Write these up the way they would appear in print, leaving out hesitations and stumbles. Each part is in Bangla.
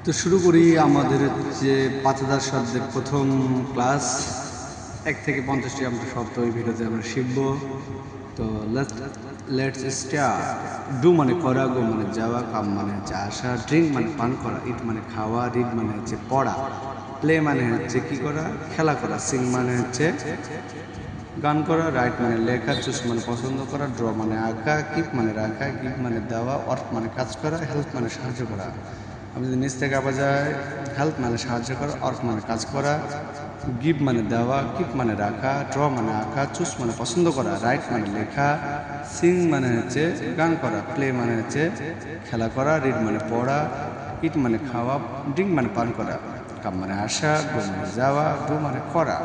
তো শুরু করি আমাদের যে ৫,০০০ শব্দের প্রথম ক্লাস। ১ থেকে ৫০টি আমরা শব্দ এই ভিডিওতে আমরা শিখব। তো লেটস স্টার্ট। ডু মানে করা, গো মানে যাওয়া, কাম মানে হচ্ছে আসা, ড্রিঙ্ক মানে পান করা, ইট মানে খাওয়া, রিড মানে হচ্ছে পড়া, প্লে মানে হচ্ছে কি করা, খেলা করা, সিং মানে হচ্ছে গান করা, রাইট মানে লেখা, চুজ মানে পছন্দ করা, ড্র মানে আঁকা, কিপ মানে রাখা, গিভ মানে দেওয়া, ওয়ার্ক মানে কাজ করা, হেল্প মানে সাহায্য করা। আমি যদি নিচ থেকে আবার যাই, হেল্প মানে সাহায্য করা, ওয়ার্ক মানে কাজ করা, গিভ মানে দেওয়া, কিপ মানে রাখা, ড্র মানে আঁকা, চুজ মানে পছন্দ করা, রাইট মানে লেখা, সিং মানে হচ্ছে গান করা, প্লে মানে হচ্ছে খেলা করা, রিড মানে পড়া, ইট মানে খাওয়া, ড্রিঙ্ক মানে পান করা, কাম মানে আসা, গো মানে যাওয়া, ডু মানে করা।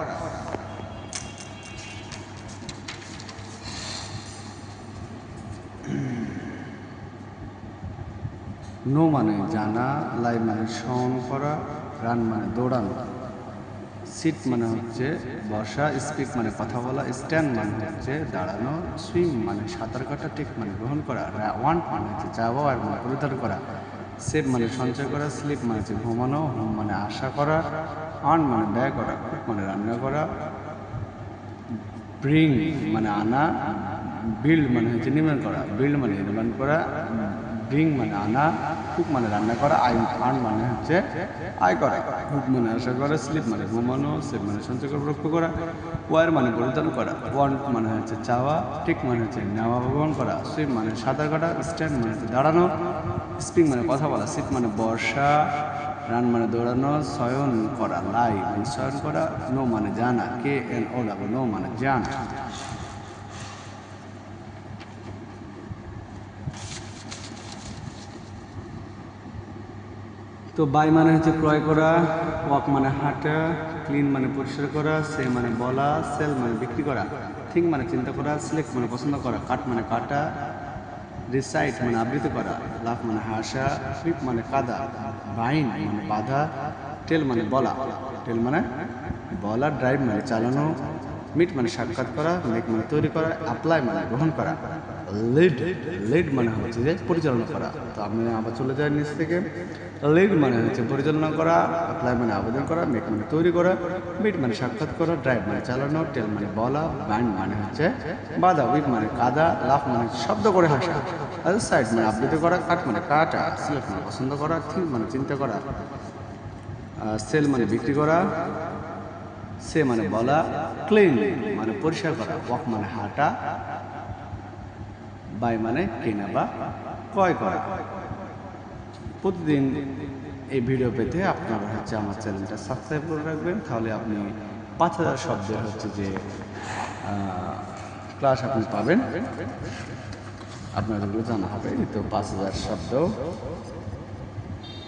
নো মানে জানা, লাই মানে স্মরণ করা, রান মানে দৌড়ানো, সিট মানে হচ্ছে বসা, স্পিক মানে কথা বলা, স্ট্যান্ড মানে হচ্ছে দাঁড়ানো, সুইম মানে সাঁতার কাটা, টেক মানে গ্রহণ করা, ওয়ান্ট মানে হচ্ছে চাওয়া, আর মানে পরিধান করা, সেভ মানে সঞ্চয় করা, স্লিপ মানে হচ্ছে ঘুমানো, হোম মানে আশা করা, আর্ন মানে ব্যয় করা, কুক মানে রান্না করা, ব্রিং মানে আনা, বিল্ড মানে হচ্ছে নির্মাণ করা, বিল্ড মানে নির্মাণ করা, ব্রিং মানে আনা, কুক মানে রান্না করা, আর্ন মানে হচ্ছে আয় করা, কুক মানে আশা করা, স্লিপ মানে ঘুমানো, সেভ মানে সঞ্চয় করে রক্ষা করা, ওয়ার মানে পরিধান করা, ওয়ান্ট মানে হচ্ছে চাওয়া, টেক মানে হচ্ছে নেওয়া গ্রহণ করা, সুইম মানে সাঁতার কাটা, স্ট্যান্ড মানে হচ্ছে দাঁড়ানো, স্পিক মানে কথা বলা, সিট মানে বর্ষা, রান মানে দৌড়ানো, শয়ন করা, লাই মানে শয়ন করা, নো মানে জানা, KNO নো মানে জানা। তো বাই মানে হচ্ছে ক্রয় করা, ওয়াক মানে হাঁটা, ক্লিন মানে পরিষ্কার করা, সে মানে বলা, সেল মানে বিক্রি করা, থিঙ্ক মানে চিন্তা করা, সিলেক্ট মানে পছন্দ করা, কাট মানে কাটা, রিসাইট মানে আবৃত্তি করা, লাফ মানে হাসা, ফ্লিপ মানে কাদা, বাইন্ড মানে বাধা, টেল মানে বলা, টেল মানে বলা, ড্রাইভ মানে চালানো, মিট মানে সাক্ষাৎ করা, মেক মানে তৈরি করা, অ্যাপ্লাই মানে গ্রহণ করা, লিড লিড মানে হচ্ছে যে পরিচালনা করা। তো আমি আবার চলে যাই নিচ থেকে। লিড মানে হচ্ছে পরিচালনা করা, অ্যাপ্লাই মানে আবেদন করা, মেক মানে তৈরি করা, মিট মানে সাক্ষাৎ করা, ড্রাইভ মানে চালানো, টেল মানে বলা, বাইন্ড মানে হচ্ছে বাধা, উইপ মানে কাদা, লাফ মানে শব্দ করে হাসা, আদার সাইড মানে আবৃত্তি করা, কাট মানে কাটা, সিলেক্ট মানে পছন্দ করা, থিঙ্ক মানে চিন্তা করা, সেল মানে বিক্রি করা, সে মানে বলা, ক্লিন মানে পরিষ্কার করা, ওয়াক মানে হাঁটা, বাই মানে কেনা বা ক্রয় করা। প্রতিদিন এই ভিডিও পেতে আপনারা হচ্ছে আমার চ্যানেলটা সাবস্ক্রাইব করে রাখবেন, তাহলে আপনি ৫,০০০ শব্দের হচ্ছে যে ক্লাস আপনি পাবেন, আপনার যেগুলো জানা হবে। তো ৫,০০০ শব্দ।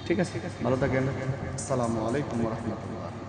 ঠিক আছে, ভালো থাকেন। আসসালামু আলাইকুম রহমতুল্লাহ।